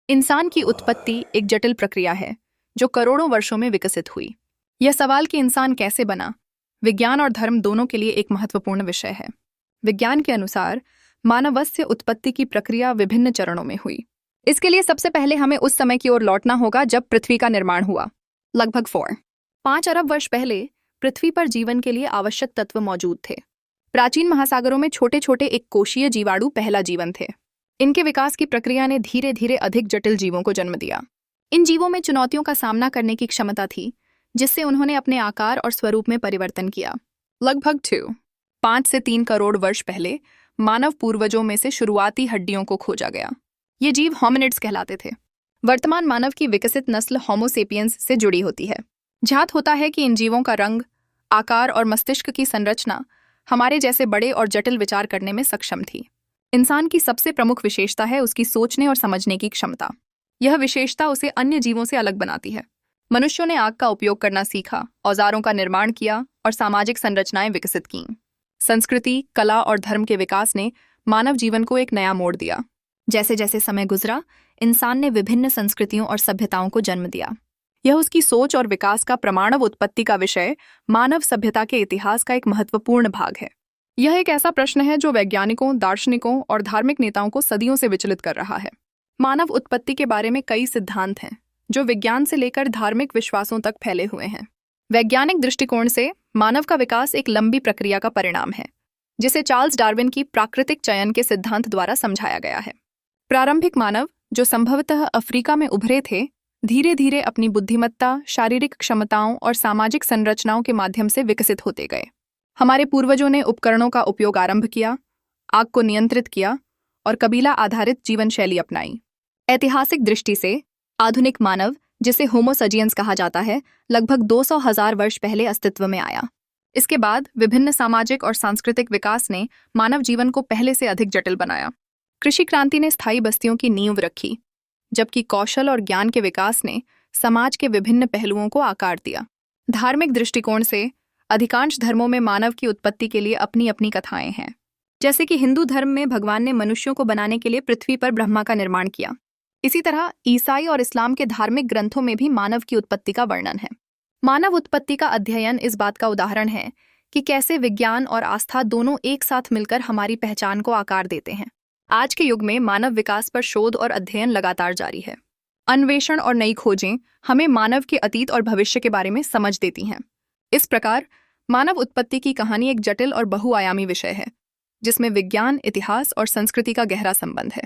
इंसान की उत्पत्ति एक जटिल प्रक्रिया है जो करोड़ों वर्षों में विकसित हुई। यह सवाल कि इंसान कैसे बना, विज्ञान और धर्म दोनों के लिए एक महत्वपूर्ण विषय है। विज्ञान के अनुसार मानवस्य उत्पत्ति की प्रक्रिया विभिन्न चरणों में हुई। इसके लिए सबसे पहले हमें उस समय की ओर लौटना होगा जब पृथ्वी का निर्माण हुआ। लगभग 5 अरब वर्ष पहले पृथ्वी पर जीवन के लिए आवश्यक तत्व मौजूद थे। प्राचीन महासागरों में छोटे छोटे एक कोशीय जीवाणु पहला जीवन थे। इनके विकास की प्रक्रिया ने धीरे धीरे अधिक जटिल जीवों को जन्म दिया। इन जीवों में चुनौतियों का सामना करने की क्षमता थी, जिससे उन्होंने अपने आकार और स्वरूप में परिवर्तन किया। लगभग 5 से 3 करोड़ वर्ष पहले मानव पूर्वजों में से शुरुआती हड्डियों को खोजा गया। ये जीव होमिनिड्स कहलाते थे। वर्तमान मानव की विकसित नस्ल होमो सेपियंस से जुड़ी होती है। ज्ञात होता है कि इन जीवों का रंग, आकार और मस्तिष्क की संरचना हमारे जैसे बड़े और जटिल विचार करने में सक्षम थी। इंसान की सबसे प्रमुख विशेषता है उसकी सोचने और समझने की क्षमता। यह विशेषता उसे अन्य जीवों से अलग बनाती है। मनुष्यों ने आग का उपयोग करना सीखा, औजारों का निर्माण किया और सामाजिक संरचनाएं विकसित कीं। संस्कृति, कला और धर्म के विकास ने मानव जीवन को एक नया मोड़ दिया। जैसे जैसे समय गुजरा, इंसान ने विभिन्न संस्कृतियों और सभ्यताओं को जन्म दिया। यह उसकी सोच और विकास का प्रमाणव उत्पत्ति का विषय मानव सभ्यता के इतिहास का एक महत्वपूर्ण भाग है। यह एक ऐसा प्रश्न है जो वैज्ञानिकों, दार्शनिकों और धार्मिक नेताओं को सदियों से विचलित कर रहा है। मानव उत्पत्ति के बारे में कई सिद्धांत हैं जो विज्ञान से लेकर धार्मिक विश्वासों तक फैले हुए हैं। वैज्ञानिक दृष्टिकोण से मानव का विकास एक लंबी प्रक्रिया का परिणाम है, जिसे चार्ल्स डार्विन की प्राकृतिक चयन के सिद्धांत द्वारा समझाया गया है। प्रारंभिक मानव, जो संभवतः अफ्रीका में उभरे थे, धीरे धीरे अपनी बुद्धिमत्ता, शारीरिक क्षमताओं और सामाजिक संरचनाओं के माध्यम से विकसित होते गए। हमारे पूर्वजों ने उपकरणों का उपयोग आरंभ किया, आग को नियंत्रित किया और कबीला आधारित जीवन शैली अपनाई। ऐतिहासिक दृष्टि से आधुनिक मानव, जिसे होमो सेपियंस कहा जाता है, लगभग 200,000 वर्ष पहले अस्तित्व में आया। इसके बाद विभिन्न सामाजिक और सांस्कृतिक विकास ने मानव जीवन को पहले से अधिक जटिल बनाया। कृषि क्रांति ने स्थायी बस्तियों की नींव रखी, जबकि कौशल और ज्ञान के विकास ने समाज के विभिन्न पहलुओं को आकार दिया। धार्मिक दृष्टिकोण से अधिकांश धर्मों में मानव की उत्पत्ति के लिए अपनी अपनी कथाएं हैं। जैसे कि हिंदू धर्म में भगवान ने मनुष्यों को बनाने के लिए पृथ्वी पर ब्रह्मा का निर्माण किया। इसी तरह ईसाई और इस्लाम के धार्मिक ग्रंथों में भी मानव की उत्पत्ति का वर्णन है। मानव उत्पत्ति का अध्ययन इस बात का उदाहरण है कि कैसे विज्ञान और आस्था दोनों एक साथ मिलकर हमारी पहचान को आकार देते हैं। आज के युग में मानव विकास पर शोध और अध्ययन लगातार जारी है। अन्वेषण और नई खोजें हमें मानव के अतीत और भविष्य के बारे में समझ देती हैं। इस प्रकार मानव उत्पत्ति की कहानी एक जटिल और बहुआयामी विषय है, जिसमें विज्ञान, इतिहास और संस्कृति का गहरा संबंध है।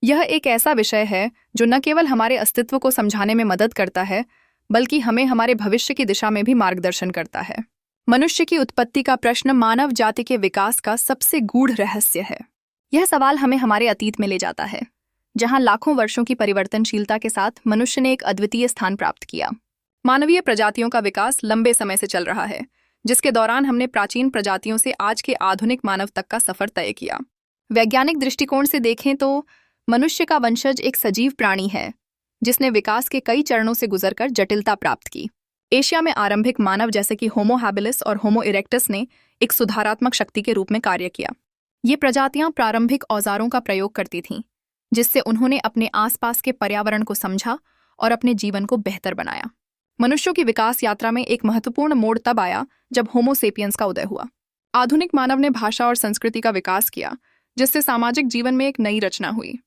यह एक ऐसा विषय है जो न केवल हमारे अस्तित्व को समझाने में मदद करता है, बल्कि हमें हमारे भविष्य की दिशा में भी मार्गदर्शन करता है। मनुष्य की उत्पत्ति का प्रश्न मानव जाति के विकास का सबसे गूढ़ रहस्य है। यह सवाल हमें हमारे अतीत में ले जाता है, जहां लाखों वर्षों की परिवर्तनशीलता के साथ मनुष्य ने एक अद्वितीय स्थान प्राप्त किया। मानवीय प्रजातियों का विकास लंबे समय से चल रहा है, जिसके दौरान हमने प्राचीन प्रजातियों से आज के आधुनिक मानव तक का सफर तय किया। वैज्ञानिक दृष्टिकोण से देखें तो मनुष्य का वंशज एक सजीव प्राणी है, जिसने विकास के कई चरणों से गुजरकर जटिलता प्राप्त की। एशिया में आरंभिक मानव जैसे कि होमो हैबिलिस और होमो इरेक्टस ने एक सुधारात्मक शक्ति के रूप में कार्य किया। ये प्रजातियां प्रारंभिक औजारों का प्रयोग करती थीं, जिससे उन्होंने अपने आसपास के पर्यावरण को समझा और अपने जीवन को बेहतर बनाया। मनुष्यों की विकास यात्रा में एक महत्वपूर्ण मोड़ तब आया जब होमो सेपियंस का उदय हुआ। आधुनिक मानव ने भाषा और संस्कृति का विकास किया, जिससे सामाजिक जीवन में एक नई रचना हुई।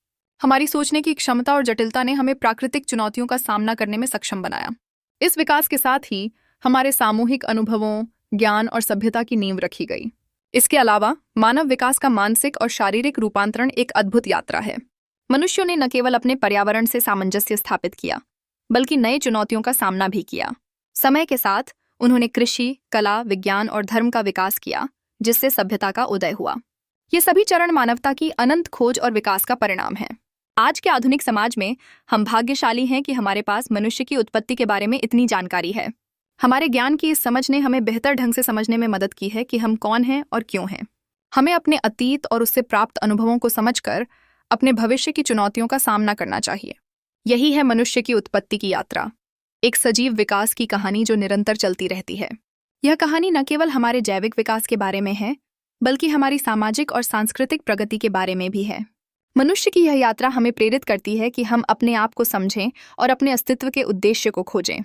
हमारी सोचने की क्षमता और जटिलता ने हमें प्राकृतिक चुनौतियों का सामना करने में सक्षम बनाया। इस विकास के साथ ही हमारे सामूहिक अनुभवों, ज्ञान और सभ्यता की नींव रखी गई। इसके अलावा मानव विकास का मानसिक और शारीरिक रूपांतरण एक अद्भुत यात्रा है। मनुष्यों ने न केवल अपने पर्यावरण से सामंजस्य स्थापित किया, बल्कि नए चुनौतियों का सामना भी किया। समय के साथ उन्होंने कृषि, कला, विज्ञान और धर्म का विकास किया, जिससे सभ्यता का उदय हुआ। ये सभी चरण मानवता की अनंत खोज और विकास का परिणाम हैं। आज के आधुनिक समाज में हम भाग्यशाली हैं कि हमारे पास मनुष्य की उत्पत्ति के बारे में इतनी जानकारी है। हमारे ज्ञान की इस समझ ने हमें बेहतर ढंग से समझने में मदद की है कि हम कौन हैं और क्यों हैं। हमें अपने अतीत और उससे प्राप्त अनुभवों को समझकर अपने भविष्य की चुनौतियों का सामना करना चाहिए। यही है मनुष्य की उत्पत्ति की यात्रा, एक सजीव विकास की कहानी जो निरंतर चलती रहती है। यह कहानी न केवल हमारे जैविक विकास के बारे में है, बल्कि हमारी सामाजिक और सांस्कृतिक प्रगति के बारे में भी है। मनुष्य की यह यात्रा हमें प्रेरित करती है कि हम अपने आप को समझें और अपने अस्तित्व के उद्देश्य को खोजें।